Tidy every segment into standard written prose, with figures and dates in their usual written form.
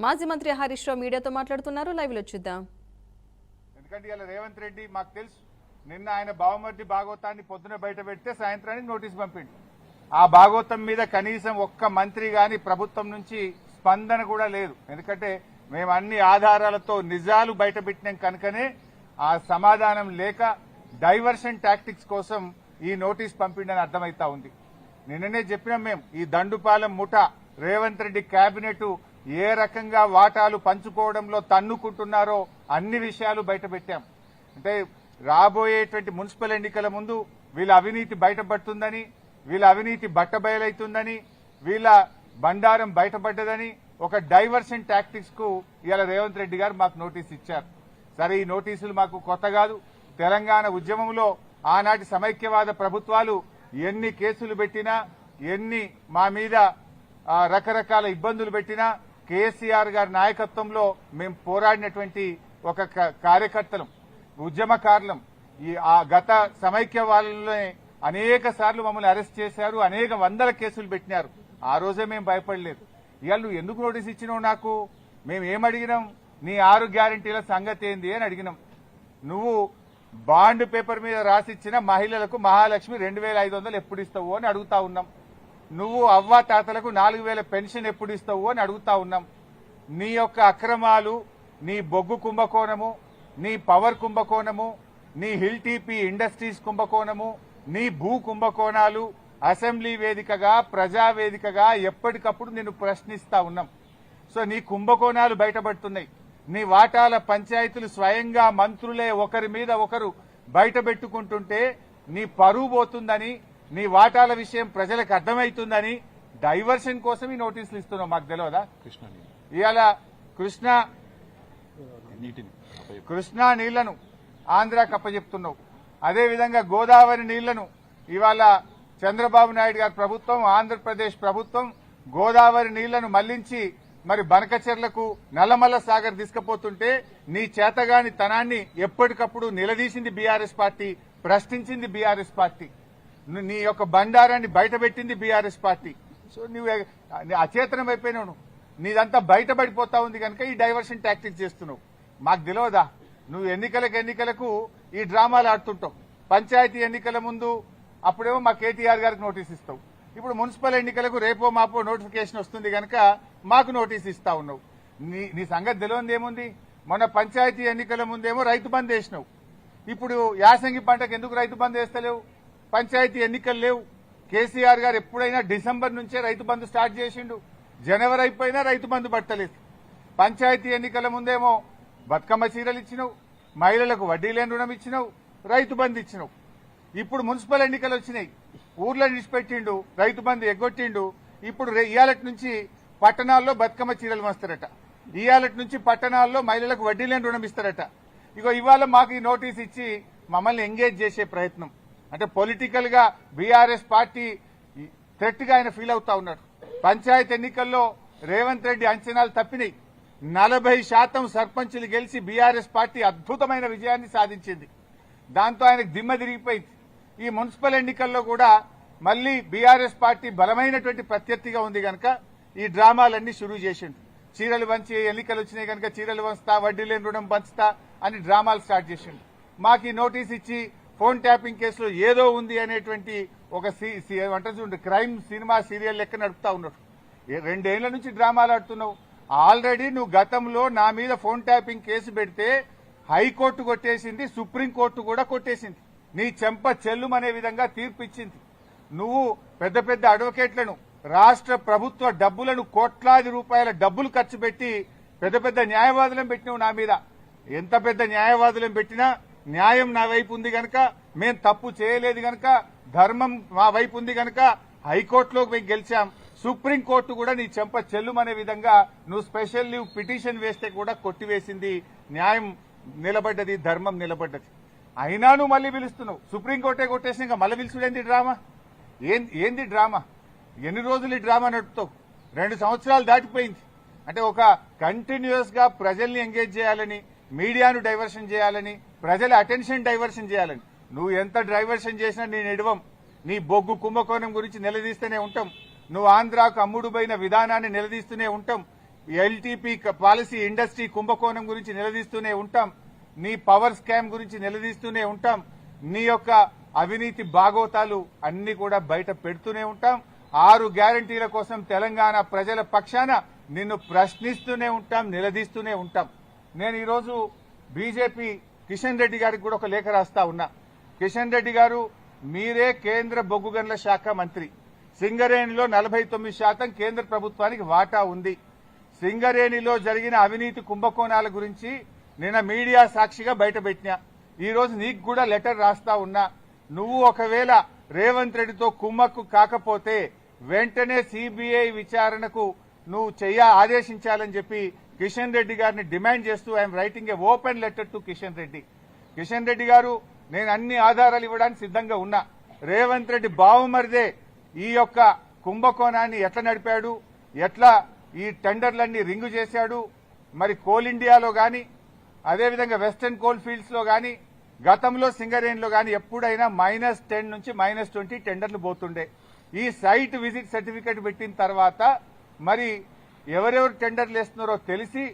మాజీ మంత్రి హరీష్ రావు మీడియాతో మాట్లాడుతున్నారు. లైవ్ లో చూద్దాం. ఎందుకంటే ఇలా రేవంత్ రెడ్డి మాకు తెలుసు, నిన్న ఆయన బావమర్ది భాగవతాన్ని పొద్దున బయట పెడితే సాయంత్రానికి నోటీస్ పంపిండు. ఆ భాగవతం మీద కనీసం ఒక్క మంత్రి గాని ప్రభుత్వం నుంచి స్పందన కూడా లేదు. ఎందుకంటే మేము అన్ని ఆధారాలతో నిజాలు బయట పెట్టినాం కనుకనే ఆ సమాధానం లేక డైవర్షన్ టాక్టిక్స్ కోసం ఈ నోటీస్ పంపిండని అర్థమైతా ఉంది. నిన్ననే చెప్పినాం మేము, ఈ దండుపాలెం ముఠా రేవంత్ రెడ్డి కేబినెట్ ఏ రకంగా వాటాలు పంచుకోవడంలో తన్నుకుంటున్నారో అన్ని విషయాలు బయట పెట్టాం. అంటే రాబోయేటువంటి మున్సిపల్ ఎన్నికల ముందు వీళ్ళ అవినీతి బయటపడుతుందని, వీళ్ళ అవినీతి బట్టబయలైతుందని, వీళ్ళ బండారం బయటపడ్డదని ఒక డైవర్షన్ టాక్టిక్స్ కు ఇవాళ రేవంత్ రెడ్డి గారు మాకు నోటీస్ ఇచ్చారు. సరే, ఈ నోటీసులు మాకు కొత్త కాదు. తెలంగాణ ఉద్యమంలో ఆనాటి సమైక్యవాద ప్రభుత్వాలు ఎన్ని కేసులు పెట్టినా, ఎన్ని మా మీద రకరకాల ఇబ్బందులు పెట్టినా కేసీఆర్ గారి నాయకత్వంలో మేము పోరాడినటువంటి ఒక కార్యకర్తలం, ఉద్యమకారులం. ఆ గత సమైక్యవాదంలోనే అనేక సార్లు మమ్మల్ని అరెస్ట్ చేశారు, అనేక వందల కేసులు పెట్టినారు. ఆ రోజే మేము భయపడలేదు. ఇవాళ నువ్వు ఎందుకు నోటీస్ ఇచ్చినావు నాకు? మేము ఏమడిగినాం? నీ 6 గ్యారంటీల సంగతి ఏంది అని అడిగినాం. నువ్వు బాండ్ పేపర్ మీద రాసిచ్చిన మహిళలకు మహాలక్ష్మి 2500 ఎప్పుడు ఇస్తావు అని అడుగుతా ఉన్నాం. నువ్వు అవ్వా తాతలకు 4000 పెన్షన్ ఎప్పుడు ఇస్తావు అని అడుగుతా ఉన్నాం. నీ యొక్క అక్రమాలు, నీ బొగ్గు కుంభకోణము, నీ పవర్ కుంభకోణము, నీ హిల్ టీపీ ఇండస్ట్రీస్ కుంభకోణము, నీ భూ కుంభకోణాలు అసెంబ్లీ వేదికగా, ప్రజావేదికగా ఎప్పటికప్పుడు నిన్ను ప్రశ్నిస్తా ఉన్నాం. సో నీ కుంభకోణాలు బయటపడుతున్నాయి. నీ వాటాల పంచాయతీలు స్వయంగా మంత్రులే ఒకరి మీద ఒకరు బయట పెట్టుకుంటుంటే నీ పరువు పోతుందని, నీ వాటాల విషయం ప్రజలకు అర్థమవుతుందని డైవర్షన్ కోసం ఈ నోటీసులు ఇస్తున్నావు. మాకు తెలియదా? ఇవాళ కృష్ణా నీళ్లను ఆంధ్రాకి అప్పచెప్తున్నావు. అదేవిధంగా గోదావరి నీళ్లను ఇవాళ చంద్రబాబు నాయుడు గారి ప్రభుత్వం, ఆంధ్రప్రదేశ్ ప్రభుత్వం గోదావరి నీళ్లను మళ్లించి మరి బనకచెర్లకు, నల్లమల్ల సాగర్ తీసుకుపోతుంటే నీ చేతగాని తనాన్ని ఎప్పటికప్పుడు నిలదీసింది బీఆర్ఎస్ పార్టీ, ప్రశ్నించింది బీఆర్ఎస్ పార్టీ, నీ యొక్క బండారాన్ని బయటపెట్టింది బీఆర్ఎస్ పార్టీ. సో నువ్వు అచేతనం అయిపోయినావు. నీదంతా బయటపడిపోతా ఉంది కనుక ఈ డైవర్షన్ టాక్టిక్స్ చేస్తున్నావు. మాకు తెలియదా? నువ్వు ఎన్నికలకు ఈ డ్రామాలు ఆడుతుంటావు. పంచాయతీ ఎన్నికల ముందు అప్పుడేమో మా కేటీఆర్ గారికి నోటీస్ ఇస్తావు. ఇప్పుడు మున్సిపల్ ఎన్నికలకు రేపో మాపో నోటిఫికేషన్ వస్తుంది కనుక మాకు నోటీస్ ఇస్తా ఉన్నావు. నీ సంగతి తెలియదు ఏముంది? మొన్న పంచాయతీ ఎన్నికల ముందేమో రైతు బంద్ వేసినావు. ఇప్పుడు యాసంగి పంటకు ఎందుకు రైతు బంద్ వేస్తలేవు? పంచాయతీ ఎన్నికలు లేవు. కేసీఆర్ గారు ఎప్పుడైనా డిసెంబర్ నుంచే రైతు బంద్ స్టార్ట్ చేసిండు. జనవరి అయిపోయినా రైతు బంద్ పట్టలేదు. పంచాయతీ ఎన్నికల ముందేమో బతుకమ్మ చీరలు ఇచ్చినావు, మహిళలకు వడ్డీ లేని రుణం ఇచ్చినావు, రైతు బంద్ ఇచ్చినావు. ఇప్పుడు మున్సిపల్ ఎన్నికలు వచ్చినాయి, ఊర్లో నిడిచిపెట్టిండు, రైతు బంద్ ఎగ్గొట్టిండు. ఇప్పుడు ఇయాలటి నుంచి పట్టణాల్లో బతుకమ్మ చీరలు వస్తారట, ఇయాలటి నుంచి పట్టణాల్లో మహిళలకు వడ్డీ లేని రుణం ఇస్తారట. ఇగో ఇవాళ మాకు ఈ నోటీస్ ఇచ్చి మమ్మల్ని ఎంగేజ్ చేసే ప్రయత్నం. అంటే పొలిటికల్ గా బీఆర్ఎస్ పార్టీ థ్రెట్ గా ఆయన ఫీల్ అవుతా ఉన్నాడు. పంచాయతీ ఎన్నికల్లో రేవంత్ రెడ్డి అంచనాలు తప్పినాయి. 40% సర్పంచులు గెలిచి బీఆర్ఎస్ పార్టీ అద్భుతమైన విజయాన్ని సాధించింది. దాంతో ఆయనకు దిమ్మ తిరిగిపోయింది. ఈ మున్సిపల్ ఎన్నికల్లో కూడా మళ్లీ బీఆర్ఎస్ పార్టీ బలమైనటువంటి ప్రత్యర్థిగా ఉంది కనుక ఈ డ్రామాలన్నీ షురూ చేసిండు. చీరలు పంచి ఎన్నికలు వచ్చినాయి కనుక చీరలు పంచుతా, వడ్డీ లేని రుణం పంచుతా అని డ్రామాలు స్టార్ట్ చేసిండు. మాకు ఈ నోటీస్ ఇచ్చి ఫోన్ ట్యాపింగ్ కేసులో ఏదో ఉంది అనేటువంటి ఒక క్రైమ్ సినిమా సీరియల్ లెక్క నడుపుతా ఉన్నాడు. 2 ఏళ్ల నుంచి డ్రామాలు ఆడుతున్నావు. ఆల్రెడీ నువ్వు గతంలో నా మీద ఫోన్ ట్యాపింగ్ కేసు పెడితే హైకోర్టు కొట్టేసింది, సుప్రీంకోర్టు కూడా కొట్టేసింది. నీ చెంప చెల్లుమనే విధంగా తీర్పు ఇచ్చింది. నువ్వు పెద్ద పెద్ద అడ్వకేట్లను, రాష్ట్ర ప్రభుత్వ డబ్బులను, కోట్లాది రూపాయల డబ్బులు ఖర్చు పెట్టి పెద్ద పెద్ద న్యాయవాదులను పెట్టినావు నా మీద. ఎంత పెద్ద న్యాయవాదులను పెట్టినా న్యాయం నా వైపు ఉంది గనక, మేం తప్పు చేయలేదు గనక, ధర్మం మా వైపు ఉంది గనక హైకోర్టులో మేము గెలిచాం. సుప్రీంకోర్టు కూడా నీ చెంప చెల్లుమనే విధంగా నువ్వు స్పెషల్ లీవ్ పిటిషన్ వేస్తే కూడా కొట్టివేసింది. న్యాయం నిలబడ్డది, ధర్మం నిలబడ్డది. అయినా నువ్వు మళ్లీ పిలుస్తున్నావు. సుప్రీంకోర్టే కొట్టేసినాక మళ్ళీ పిలుచుడేంది డ్రామా? ఏంది డ్రామా? ఎన్ని రోజులు ఈ డ్రామా నడుపుతావు? 2 సంవత్సరాలు దాటిపోయింది. అంటే ఒక కంటిన్యూస్ గా ప్రజల్ని ఎంగేజ్ చేయాలని, మీడియాను డైవర్షన్ చేయాలని, ప్రజల అటెన్షన్ డైవర్షన్ చేయాలని నువ్వు ఎంత డైవర్షన్ చేసినా నేను ఎడవం. నీ బొగ్గు కుంభకోణం గురించి నిలదీస్తూనే ఉంటాం. నువ్వు ఆంధ్రాకు అమ్ముడుపోయిన విధానాన్ని నిలదీస్తూనే ఉంటాం. ఎల్టీపీ పాలసీ ఇండస్ట్రీ కుంభకోణం గురించి నిలదీస్తూనే ఉంటాం, నీ పవర్ స్కామ్ గురించి నిలదీస్తూనే ఉంటాం, నీ యొక్క అవినీతి బాగోతాలు అన్ని కూడా బయట పెడుతూనే ఉంటాం. 6 గ్యారంటీల కోసం తెలంగాణ ప్రజల పక్షాన నిన్ను ప్రశ్నిస్తూనే ఉంటాం, నిలదీస్తూనే ఉంటాం. నేను ఈరోజు బీజేపీ కిషన్ రెడ్డి గారికి కూడా ఒక లేఖ రాస్తా ఉన్నా. కిషన్ రెడ్డి గారు, మీరే కేంద్ర బొగ్గు గనుల శాఖ మంత్రి. సింగరేణిలో 49% కేంద్ర ప్రభుత్వానికి వాటా ఉంది. సింగరేణిలో జరిగిన అవినీతి కుంభకోణాల గురించి నిన్న మీడియా సాక్షిగా బయటపెట్టినా. ఈ రోజు నీకు కూడా లెటర్ రాస్తా ఉన్నా. నువ్వు ఒకవేళ రేవంత్ రెడ్డితో కుమ్మక్కు కాకపోతే వెంటనే సిబిఐ విచారణకు నువ్వు ఆదేశించాలని చెప్పి కిషన్ రెడ్డి గారిని డిమాండ్ చేస్తూ I'm writing A open letter to Kishan Reddy. Kishan Reddy గారు, నేను అన్ని ఆధారాలు ఇవ్వడానికి సిద్ధంగా ఉన్నా. రేవంత్ రెడ్డి బావుమరిదే ఈ యొక్క కుంభకోణాన్ని ఎట్లా నడిపాడు, ఎట్లా ఈ టెండర్లన్నీ రింగు చేశాడు, మరి కోల్ ఇండియాలో గాని అదేవిధంగా వెస్టర్న్ కోల్ ఫీల్డ్స్ లో గాని గతంలో సింగరేణిలో గాని ఎప్పుడైనా -10 నుంచి -20 టెండర్లు పోతుండే. ఈ సైట్ విజిట్ సర్టిఫికేట్ పెట్టిన తర్వాత మరి ఎవరెవరు టెండర్లు వేస్తున్నారో తెలిసి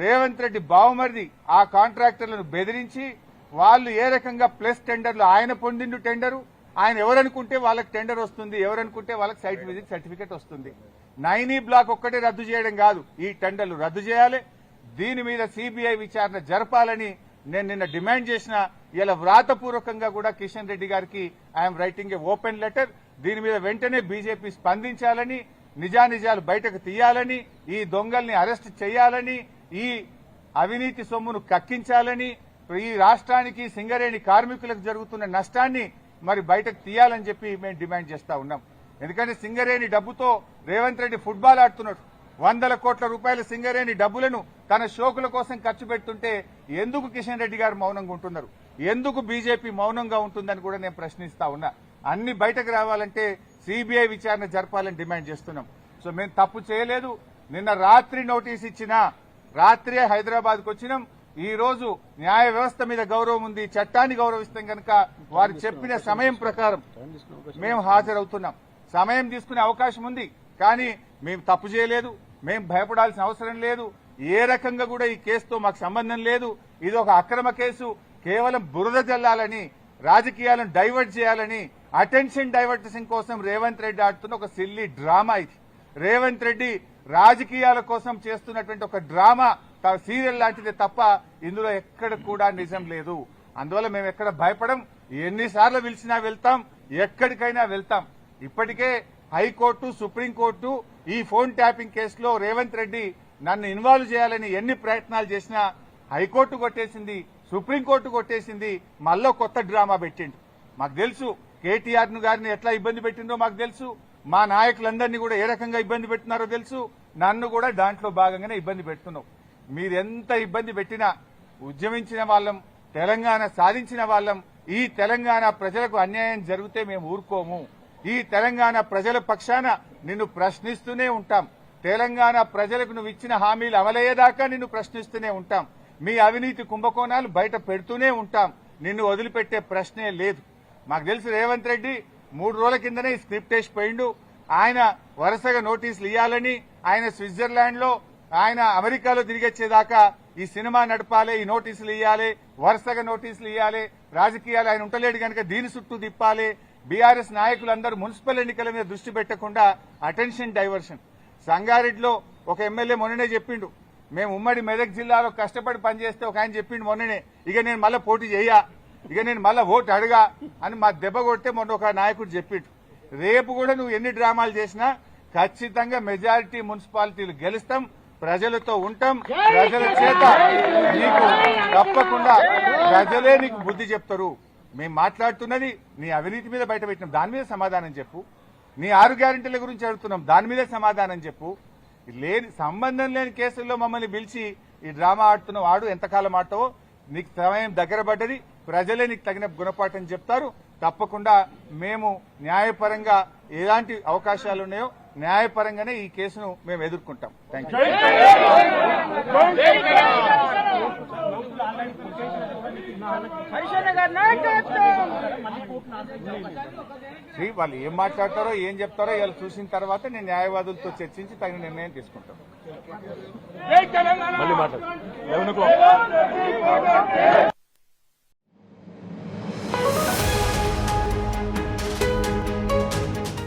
రేవంత్ రెడ్డి బావుమరిది ఆ కాంట్రాక్టర్లను బెదిరించి వాళ్ళు ఏ రకంగా ప్లస్ టెండర్లు ఆయన పొందిండు టెండరు, ఆయన ఎవరనుకుంటే వాళ్ళకి టెండర్ వస్తుంది, ఎవరనుకుంటే వాళ్ళకి సైట్ విజిట్ సర్టిఫికేట్ వస్తుంది. 9E బ్లాక్ ఒక్కటే రద్దు చేయడం కాదు, ఈ టెండర్లు రద్దు చేయాలి. దీని మీద సిబిఐ విచారణ జరపాలని నేను నిన్న డిమాండ్ చేసిన. ఇలా వ్రాతపూర్వకంగా కూడా కిషన్ రెడ్డి గారికి I'm writing A open letter. దీని మీద వెంటనే బీజేపీ స్పందించాలని, నిజానిజాలు బయటకు తీయాలని, ఈ దొంగల్ని అరెస్ట్ చేయాలని, ఈ అవినీతి సొమ్మును కక్కించాలని, ఈ రాష్ట్రానికి సింగరేణి కార్మికులకు జరుగుతున్న నష్టాన్ని మరి బయటకు తీయాలని చెప్పి మేము డిమాండ్ చేస్తా ఉన్నాం. ఎందుకంటే సింగరేణి డబ్బుతో రేవంత్ రెడ్డి ఫుట్బాల్ ఆడుతున్నాడు. 100 కోట్ల రూపాయల సింగరేణి డబ్బులను తన షోకుల కోసం ఖర్చు పెడుతుంటే ఎందుకు కిషన్ రెడ్డి గారు మౌనంగా ఉంటున్నారు, ఎందుకు బీజేపీ మౌనంగా ఉంటుందని కూడా నేను ప్రశ్నిస్తా ఉన్నా. అన్ని బయటకు రావాలంటే సిబిఐ విచారణ జరపాలని డిమాండ్ చేస్తున్నాం. సో మేము తప్పు చేయలేదు. నిన్న రాత్రి నోటీస్ ఇచ్చినా రాత్రే హైదరాబాద్కు వచ్చినాం. ఈ రోజు న్యాయ వ్యవస్థ మీద గౌరవం ఉంది, చట్టాన్ని గౌరవిస్తాం కనుక వారు చెప్పిన సమయం ప్రకారం మేము హాజరవుతున్నాం. సమయం తీసుకునే అవకాశం ఉంది, కానీ మేము తప్పు చేయలేదు, మేము భయపడాల్సిన అవసరం లేదు. ఏ రకంగా కూడా ఈ కేసుతో మాకు సంబంధం లేదు. ఇది ఒక అక్రమ కేసు. కేవలం బురద జల్లాలని, రాజకీయాలను డైవర్ట్ చేయాలని, అటెన్షన్ డైవర్టేషన్ కోసం రేవంత్ రెడ్డి ఆడుతున్న ఒక సిల్లీ డ్రామా ఇది. రేవంత్ రెడ్డి రాజకీయాల కోసం చేస్తున్నటువంటి ఒక డ్రామా సీరియల్ లాంటిదే తప్ప ఇందులో ఎక్కడ కూడా నిజం లేదు. అందువల్ల మేము ఎక్కడ భయపడం. ఎన్నిసార్లు పిలిచినా వెళ్తాం, ఎక్కడికైనా వెళ్తాం. ఇప్పటికే హైకోర్టు, సుప్రీంకోర్టు ఈ ఫోన్ ట్యాపింగ్ కేసులో రేవంత్ రెడ్డి నన్ను ఇన్వాల్వ్ చేయాలని ఎన్ని ప్రయత్నాలు చేసినా హైకోర్టు కొట్టేసింది, సుప్రీంకోర్టు కొట్టేసింది. మళ్ళీ కొత్త డ్రామా పెట్టిండు. మాకు తెలుసు కేటీఆర్ గారిని ఎట్లా ఇబ్బంది పెట్టిందో మాకు తెలుసు. మా నాయకులందరినీ కూడా ఏ రకంగా ఇబ్బంది పెట్టినారో తెలుసు. నన్ను కూడా దాంట్లో భాగంగానే ఇబ్బంది పెడుతున్నావు. మీరెంత ఇబ్బంది పెట్టినా ఉద్యమించిన వాళ్ళం, తెలంగాణ సాధించిన వాళ్ళం. ఈ తెలంగాణ ప్రజలకు అన్యాయం జరిగితే మేము ఊరుకోము. ఈ తెలంగాణ ప్రజల పక్షాన నిన్ను ప్రశ్నిస్తూనే ఉంటాం. తెలంగాణ ప్రజలకు నువ్వు ఇచ్చిన హామీలు అమలయ్యేదాకా నిన్ను ప్రశ్నిస్తూనే ఉంటాం. మీ అవినీతి కుంభకోణాలు బయట పెడుతూనే ఉంటాం. నిన్ను వదిలిపెట్టే ప్రశ్నే లేదు. మాకు తెలుసు రేవంత్ రెడ్డి 3 రోజుల కిందనే ఈ స్క్రిప్ట్ వేసి పోయిండు. ఆయన వరుసగా నోటీసులు ఇవ్వాలని, ఆయన స్విట్జర్లాండ్ లో, ఆయన అమెరికాలో తిరిగొచ్చేదాకా ఈ సినిమా నడపాలి, ఈ నోటీసులు ఇవ్వాలి, వరుసగా నోటీసులు ఇవ్వాలి. రాజకీయాలు ఆయన ఉండలేడు కనుక దీని చుట్టూ తిప్పాలి. బీఆర్ఎస్ నాయకులందరూ మున్సిపల్ ఎన్నికల మీద దృష్టి పెట్టకుండా అటెన్షన్ డైవర్షన్. సంగారెడ్డిలో ఒక ఎమ్మెల్యే మొన్ననే చెప్పిండు, మేము ఉమ్మడి మెదక్ జిల్లాలో కష్టపడి పనిచేస్తే ఒక ఆయన చెప్పిండు మొన్ననే, ఇక నేను మళ్ళా పోటీ చెయ్యా, ఇక నేను మళ్ళా ఓటు అడగా అని మా దెబ్బ కొడితే మొన్న ఒక నాయకుడు చెప్పిండు. రేపు కూడా నువ్వు ఎన్ని డ్రామాలు చేసినా ఖచ్చితంగా మెజారిటీ మున్సిపాలిటీలు గెలుస్తాం, ప్రజలతో ఉంటాం. ప్రజల చేత నీకు తప్పకుండా ప్రజలే నీకు బుద్ధి చెప్తారు. మేము మాట్లాడుతున్నది నీ అవినీతి మీద బయట పెట్టినాం, దాని మీద సమాధానం చెప్పు. నీ 6 గ్యారెంటీల గురించి అడుగుతున్నాం, దాని మీద సమాధానం చెప్పు. సంబంధం లేని కేసుల్లో మమ్మల్ని పిలిచి ఈ డ్రామా ఆడుతున్నావు, ఆడు ఎంతకాలం ఆడతావో. నీకు సమయం దగ్గర పడ్డది, ప్రజలే నీకు తగిన గుణపాఠం చెప్తారు. తప్పకుండా మేము న్యాయపరంగా ఎలాంటి అవకాశాలు ఉన్నాయో న్యాయపరంగానే ఈ కేసును మేము ఎదుర్కొంటాం. Thank you. వాళ్ళు ఏం మాట్లాడతారో ఏం చెప్తారో ఇలా చూసిన తర్వాత నేను న్యాయవాదులతో చర్చించి తగిన నిర్ణయం తీసుకుంటాను. మళ్ళీ మాట్లాడు 11 o'clock.